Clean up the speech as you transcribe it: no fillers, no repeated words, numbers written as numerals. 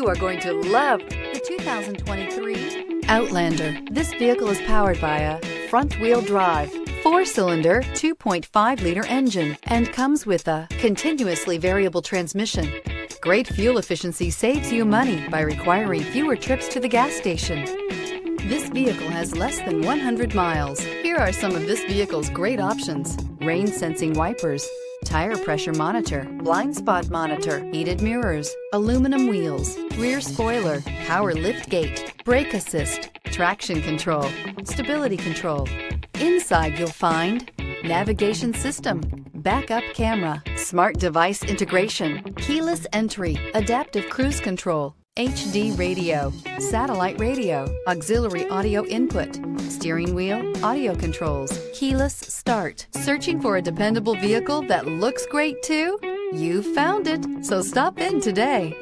You are going to love the 2023 Outlander. This vehicle is powered by a front-wheel drive, 4-cylinder, 2.5-liter engine, and comes with a continuously variable transmission. Great fuel efficiency saves you money by requiring fewer trips to the gas station. This vehicle has less than 100 miles. Here are some of this vehicle's great options: rain sensing wipers, tire pressure monitor, blind spot monitor, heated mirrors, aluminum wheels, rear spoiler, power liftgate, brake assist, traction control, stability control. Inside you'll find navigation system, backup camera, smart device integration, keyless entry, adaptive cruise control, HD radio, satellite radio, auxiliary audio input, steering wheel audio controls, keyless start. Searching for a dependable vehicle that looks great too? You found it, so stop in today.